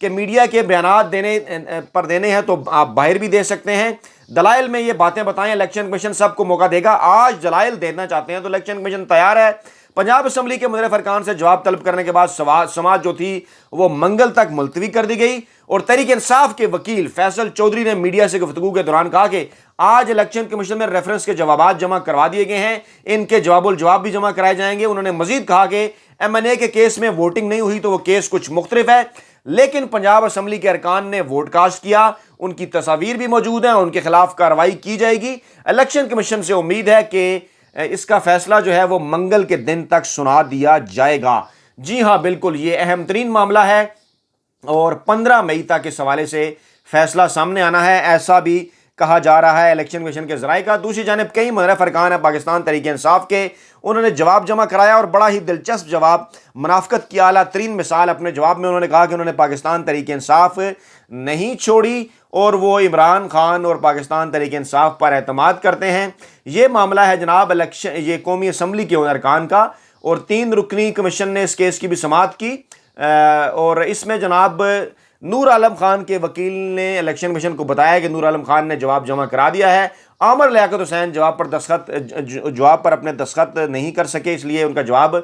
کہ میڈیا کے بیانات دینے ہیں تو آپ باہر بھی دے سکتے ہیں، دلائل میں یہ باتیں بتائیں، الیکشن کمیشن سب کو موقع دے گا۔ آج دلائل دینا چاہتے ہیں تو الیکشن کمیشن تیار ہے۔ پنجاب اسمبلی کے مدرف ارکان سے جواب طلب کرنے کے بعد سماعت جو تھی وہ منگل تک ملتوی کر دی گئی، اور تحریک انصاف کے وکیل فیصل چودھری نے میڈیا سے گفتگو کے دوران کہا کہ آج الیکشن کمیشن میں ریفرنس کے جوابات جمع کروا دیے گئے ہیں، ان کے جواب الجواب بھی جمع کرائے جائیں گے۔ انہوں نے مزید کہا کہ M&A کے کیس میں ووٹنگ نہیں ہوئی تو وہ کیس کچھ مختلف ہے، لیکن پنجاب اسمبلی کے ارکان نے ووٹ کاسٹ کیا، ان کی تصاویر بھی موجود ہیں، ان کے خلاف کارروائی کی جائے گی۔ الیکشن کمیشن سے امید ہے کہ اس کا فیصلہ جو ہے وہ منگل کے دن تک سنا دیا جائے گا۔ جی ہاں بالکل، یہ اہم ترین معاملہ ہے اور 15 مئی تک اس حوالے سے فیصلہ سامنے آنا ہے، ایسا بھی کہا جا رہا ہے الیکشن کمیشن کے ذرائع کا۔ دوسری جانب کئی مدرف ارکان ہیں پاکستان تحریک انصاف کے، انہوں نے جواب جمع کرایا اور بڑا ہی دلچسپ جواب، منافقت کی اعلیٰ ترین مثال اپنے جواب میں انہوں نے کہا کہ انہوں نے پاکستان تحریک انصاف نہیں چھوڑی اور وہ عمران خان اور پاکستان تحریک انصاف پر اعتماد کرتے ہیں۔ یہ معاملہ ہے جناب یہ قومی اسمبلی کے ارکان کا، اور 3 رکنی کمیشن نے اس کیس کی بھی سماعت کی، اور اس میں جناب نور عالم خان کے وکیل نے الیکشن کمیشن کو بتایا کہ نور عالم خان نے جواب جمع کرا دیا ہے۔ عامر لیاقت حسین جواب پر اپنے دستخط نہیں کر سکے، اس لیے ان کا جواب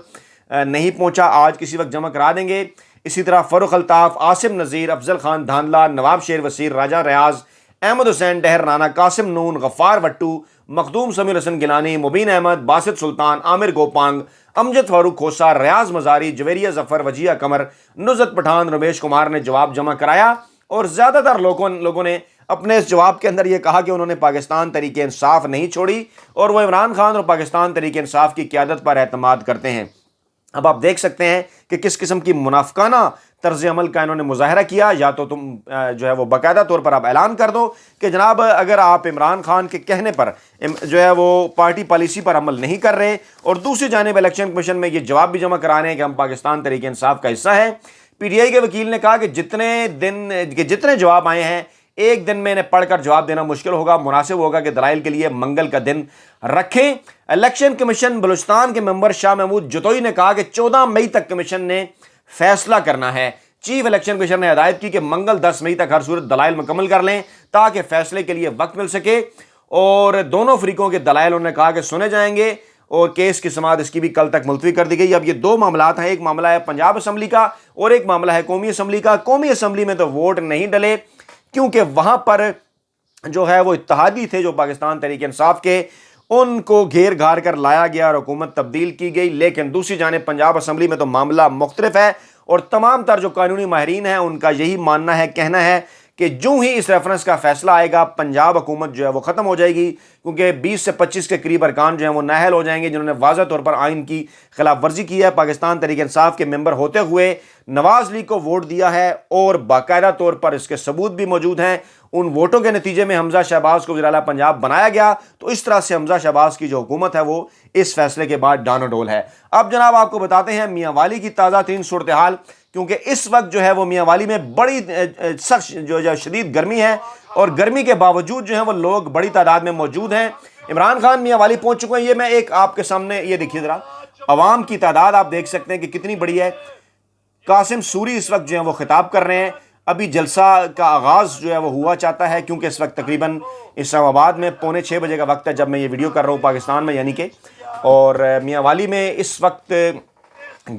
نہیں پہنچا، آج کسی وقت جمع کرا دیں گے۔ اسی طرح فروخ الطاف، آصم نذیر، افضل خان دھاندلا، نواب شیر وسیر، راجہ ریاض، احمد حسین ڈہر رانا، قاسم نون، غفار وٹو، مخدوم سمیر حسن گیلانی، مبین احمد، باسط سلطان، عامر گوپانگ، امجد فاروق کھوسا، ریاض مزاری، جویریہ ظفر، وجیہ قمر، نصرت پٹھان، رمیش کمار نے جواب جمع کرایا، اور زیادہ تر لوگوں نے اپنے اس جواب کے اندر یہ کہا کہ انہوں نے پاکستان تحریک انصاف نہیں چھوڑی اور وہ عمران خان اور پاکستان تحریک انصاف کی قیادت پر اعتماد کرتے ہیں۔ اب آپ دیکھ سکتے ہیں کہ کس قسم کی منافقانہ طرز عمل کا انہوں نے مظاہرہ کیا۔ یا تو تم جو ہے وہ باقاعدہ طور پر آپ اعلان کر دو کہ جناب اگر آپ عمران خان کے کہنے پر جو ہے وہ پارٹی پالیسی پر عمل نہیں کر رہے، اور دوسری جانب الیکشن کمیشن میں یہ جواب بھی جمع کرانے ہیں کہ ہم پاکستان تحریک انصاف کا حصہ ہیں۔ پی ٹی آئی کے وکیل نے کہا کہ جتنے جواب آئے ہیں ایک دن میں انہیں پڑھ کر جواب دینا مشکل ہوگا، مناسب ہوگا کہ دلائل کے لیے منگل کا دن رکھیں۔ الیکشن کمیشن بلوچستان کے ممبر شاہ محمود جتوئی نے کہا کہ 14 مئی تک کمیشن نے فیصلہ کرنا ہے۔ چیف الیکشن کمیشن نے ہدایت کی کہ منگل 10 مئی تک ہر صورت دلائل مکمل کر لیں تاکہ فیصلے کے لیے وقت مل سکے، اور دونوں فریقوں کے دلائل انہوں نے کہا کہ سنے جائیں گے، اور کیس کی سماعت اس کی بھی کل تک ملتوی کر دی گئی۔ اب یہ 2 معاملات ہیں، ایک معاملہ ہے پنجاب اسمبلی کا اور ایک معاملہ ہے قومی اسمبلی کا۔ قومی اسمبلی میں تو ووٹ نہیں ڈلے کیونکہ وہاں پر جو ہے وہ اتحادی تھے جو پاکستان تحریک انصاف کے، ان کو گھیر گھار کر لایا گیا اور حکومت تبدیل کی گئی۔ لیکن دوسری جانب پنجاب اسمبلی میں تو معاملہ مختلف ہے، اور تمام تر جو قانونی ماہرین ہیں ان کا یہی ماننا ہے، کہنا ہے کہ جو ہی اس ریفرنس کا فیصلہ آئے گا پنجاب حکومت جو ہے وہ ختم ہو جائے گی، کیونکہ 20 سے 25 کے قریب ارکان جو ہیں وہ نااہل ہو جائیں گے جنہوں نے واضح طور پر آئین کی خلاف ورزی کی ہے، پاکستان تحریک انصاف کے ممبر ہوتے ہوئے نواز لیگ کو ووٹ دیا ہے، اور باقاعدہ طور پر اس کے ثبوت بھی موجود ہیں۔ ان ووٹوں کے نتیجے میں حمزہ شہباز کو وزیر اعلیٰ پنجاب بنایا گیا، تو اس طرح سے حمزہ شہباز کی جو حکومت ہے وہ اس فیصلے کے بعد ڈانو ڈول ہے۔ اب جناب آپ کو بتاتے ہیں میاں والی کی تازہ ترین صورتحال، کیونکہ اس وقت جو ہے وہ میاں والی میں بڑی سخت جو شدید گرمی ہے، اور گرمی کے باوجود جو ہے وہ لوگ بڑی تعداد میں موجود ہیں۔ عمران خان میاں والی پہنچ چکے ہیں، یہ میں ایک آپ کے سامنے یہ دیکھیے ذرا، عوام کی تعداد آپ دیکھ سکتے ہیں کہ کتنی بڑی ہے۔ قاسم سوری اس وقت جو ہے وہ خطاب کر رہے ہیں، ابھی جلسہ کا آغاز جو ہے وہ ہوا چاہتا ہے، کیونکہ اس وقت تقریباً اسلام آباد میں 5:45 بجے کا وقت ہے جب میں یہ ویڈیو کر رہا ہوں پاکستان میں، یعنی کہ، اور میاں والی میں اس وقت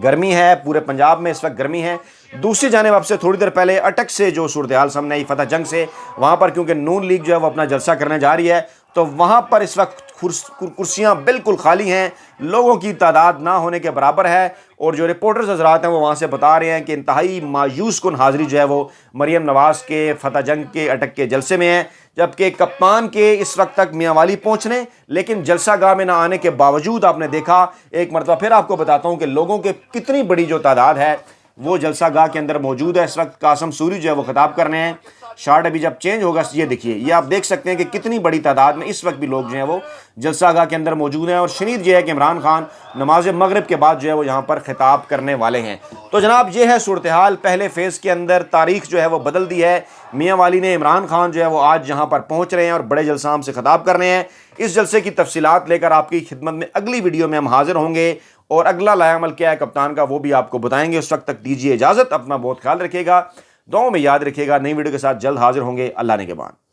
گرمی ہے، پورے پنجاب میں اس وقت گرمی ہے۔ دوسری جانب اب سے تھوڑی دیر پہلے اٹک سے جو صورتحال سامنے آئی فتح جنگ سے، وہاں پر کیونکہ نون لیگ جو ہے وہ اپنا جلسہ کرنے جا رہی ہے، تو وہاں پر اس وقت کرسیاں بالکل خالی ہیں، لوگوں کی تعداد نہ ہونے کے برابر ہے، اور جو رپورٹرز حضرات ہیں وہ وہاں سے بتا رہے ہیں کہ انتہائی مایوس کن حاضری جو ہے وہ مریم نواز کے فتح جنگ کے اٹک کے جلسے میں ہے، جبکہ کپتان کے اس وقت تک میاں والی پہنچنے، لیکن جلسہ گاہ میں نہ آنے کے باوجود آپ نے دیکھا، ایک مرتبہ پھر آپ کو بتاتا ہوں کہ لوگوں کے کتنی بڑی جو تعداد ہے وہ جلسہ گاہ کے اندر موجود ہے۔ اس وقت قاسم سوری جو ہے وہ خطاب کر رہے ہیں، شارٹ ابھی جب چینج ہوگا یہ دیکھیے، یہ آپ دیکھ سکتے ہیں کہ کتنی بڑی تعداد میں اس وقت بھی لوگ جو ہیں وہ جلسہ گاہ کے اندر موجود ہیں، اور شنید یہ ہے کہ عمران خان نماز مغرب کے بعد جو ہے وہ یہاں پر خطاب کرنے والے ہیں۔ تو جناب یہ ہے صورتحال، پہلے فیز کے اندر تاریخ جو ہے وہ بدل دی ہے۔ میاں والی نے عمران خان جو ہے وہ آج یہاں پر پہنچ رہے ہیں اور بڑے جلسہ سے خطاب کر رہے ہیں۔ اس جلسے کی تفصیلات لے کر آپ کی خدمت میں اگلی ویڈیو میں ہم حاضر ہوں گے، اور اگلا لائحہ عمل کیا ہے کپتان کا وہ بھی آپ کو بتائیں گے۔ اس وقت تک دیجیے اجازت، اپنا بہت خیال رکھیے گا۔ دعاؤں میں یاد رکھیے گا. نئی ویڈیو کے ساتھ جلد حاضر ہوں گے. اللہ نے کے بعد.